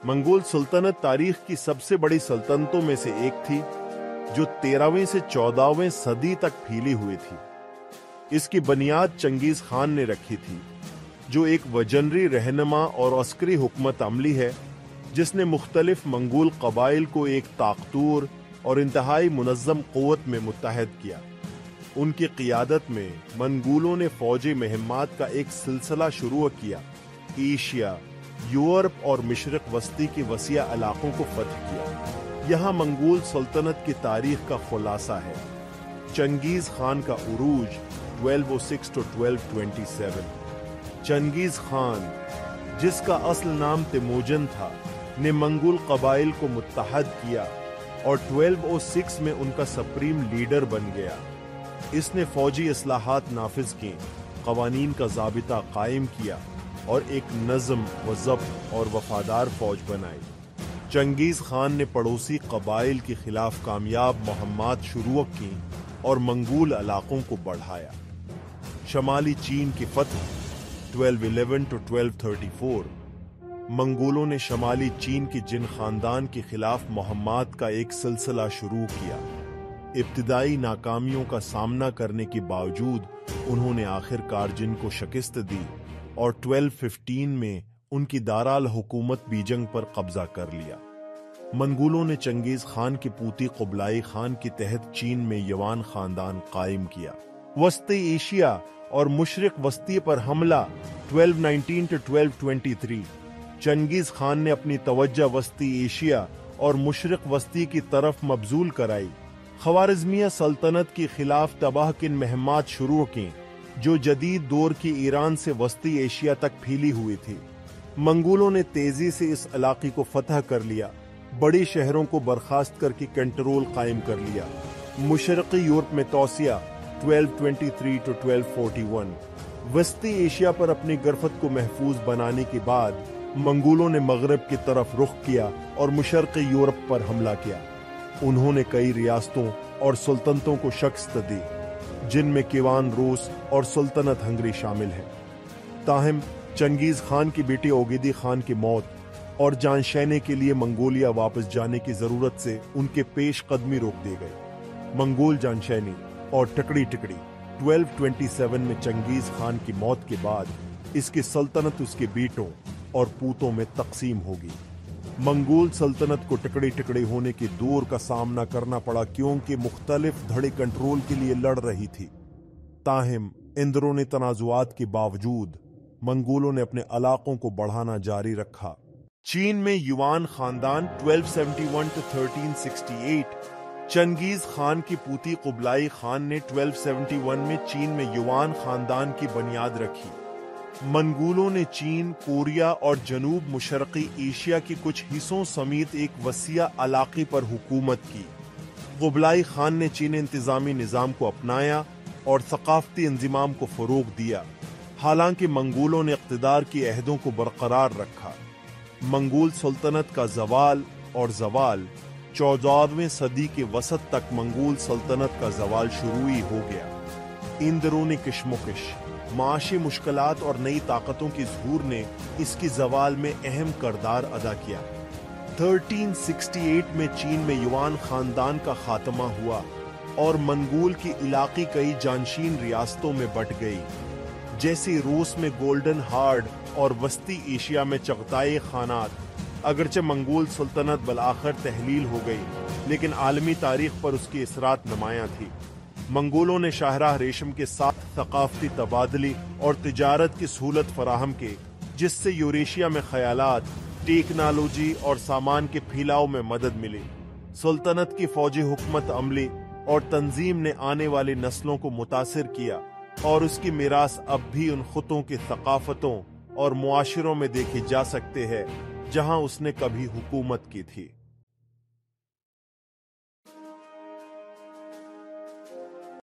Mongol सल्तनत तारीख की सबसे बड़ी सल्तनतों में से एक थी, जो 13वीं से 14वीं सदी तक फैली हुई थी। इसकी बुनियाद चंगेज खान ने रखी थी, जो एक वजनरी रहनुमा और अस्करी हुकूमत अमली है, जिसने मुख्तलिफ मंगोल कबाइल को एक ताकतवर और इंतहाई मुनज़्ज़म क़ुव्वत में मुत्तहद किया। उनकी क़ियादत में मंगोलों ने फ़ौजी मुहिम्मात का एक सिलसिला शुरू किया, एशिया, यूरोप और मशरिक़ वस्ती के वसीआ इलाक़ों को फ़तह किया। यहाँ मंगोल सल्तनत की तारीख़ का खुलासा है। चंगेज़ खान का उरूज 1206 to 1227। चंगेज़ खान, जिसका असल नाम तिमोजन था, ने मंगोल कबाइल को मुत्तहद किया और 1206 में उनका सुप्रीम लीडर बन गया। इसने फौजी इस्लाहात नाफिज की, कवानीन का ज़ाबिता कायम किया और एक नज़म व ज़ब्त और वफादार फौज बनाई। चंगेज़ खान ने पड़ोसी कबाइल के खिलाफ कामयाब मुहिम्मात शुरू की और मंगोल इलाकों को बढ़ाया। शमाली चीन की फतह 1211 to 1234। मंगोलों ने शमाली चीन के जिन खानदान के खिलाफ मुहिम्मात का एक सिलसिला शुरू किया। इब्तिदाई नाकामियों का सामना करने के बावजूद उन्होंने आखिरकार जिन को शिकस्त दी और 1215 में उनकी दाराल हुकूमत बीजंग पर कब्जा कर लिया। मंगोलों ने चंगेज़ खान के पूती कुबलाई खान के तहत चीन में यवान खानदान कायम किया। वस्ती एशिया और मशरिक़ वस्ती पर हमला 1219 to 1223। चंगेज़ खान ने अपनी तवज्जो वस्ती एशिया और मशरिक़ वस्ती की तरफ मबजूल कराई। ख्वारिज़मिया सल्तनत के खिलाफ तबाहकिन मुहिम्मात शुरू की, जो जदीद दौर की ईरान से वस्ती एशिया तक फैली हुई थी। मंगोलों ने तेजी से इस इलाके को फतह कर लिया, बड़े शहरों को बर्खास्त करके कंट्रोल कायम कर लिया। मशरिक़ी यूरोप में तौसिया 1223 to 1241। वस्ती एशिया पर अपनी गिरफ्त को महफूज बनाने के बाद मंगोलों ने मगरब की तरफ रुख किया और मशरिक़ी यूरोप पर हमला किया। उन्होंने कई रियासतों और सुल्तनतों को शिकस्त दी, जिनमें केवान रूस और सुल्तनत हंगरी शामिल है। ताहम चंगेज़ खान की बेटी ओगेदी खान की मौत और जानशैने के लिए मंगोलिया वापस जाने की जरूरत से उनके पेश कदमी रोक दी गई। मंगोल जानशैनी और टकड़ी टकड़ी 1227 में चंगेज़ खान की मौत के बाद इसकी सल्तनत उसके बेटों और पूतों में तकसीम होगी। मंगोल सल्तनत को टकड़े टकड़े होने के दौर का सामना करना पड़ा, क्योंकि मुख्तलिफ धड़े कंट्रोल के लिए लड़ रही थी। ताहम इंदरूनी तनाजुआत के बावजूद मंगोलों ने अपने इलाकों को बढ़ाना जारी रखा। चीन में युआन खानदान 1271 to 1368। चंगेज़ खान की पूती कुबलाई खान ने 1271 में चीन में युआन खानदान की बुनियाद रखी। मंगोलों ने चीन, कोरिया और जनूब मशरक़ी एशिया के कुछ हिस्सों समेत एक वसीआ इलाके पर हुकूमत की। कुबलाई खान ने चीनी इंतज़ामी निज़ाम को अपनाया और सकाफ़ती इंज़िमाम को फ़रोग़ दिया, हालांकि मंगोलों ने इक़्तिदार के अहदों को बरकरार रखा। मंगोल सल्तनत का ज़वाल और ज़वाल 14वीं सदी के वसत तक मंगोल सल्तनत का ज़वाल शुरू ही हो गया। इंदरूनी कशमकश, माशी मुश्किलात और नई ताकतों की ज़हूर ने इसकी ज़वाल में अहम किरदार अदा किया। 1368 में चीन में युआन खानदान का खात्मा हुआ और मंगोल के इलाके कई जानशीन रियासतों में बट गई, जैसे रूस में गोल्डन हार्ड और वस्ती एशिया में चगताई खानात। अगरचे मंगोल सल्तनत बलाखिर तहलील हो गई, लेकिन आलमी तारीख पर उसकी असरात नुमायां थी। मंगोलों ने शाहराह रेशम के साथ सकाफती तबादले और तिजारत की सहूलत फराहम की, जिससे यूरेशिया में ख्यालात, टेक्नोलॉजी और सामान के फैलाव में मदद मिली। सल्तनत की फौजी हुकूमत अमली और तंजीम ने आने वाली नस्लों को मुतासिर किया और उसकी मीरास अब भी उन खुतों की सकाफतों और मुआशरों में देखी जा सकते हैं जहां उसने कभी हुकूमत की थी।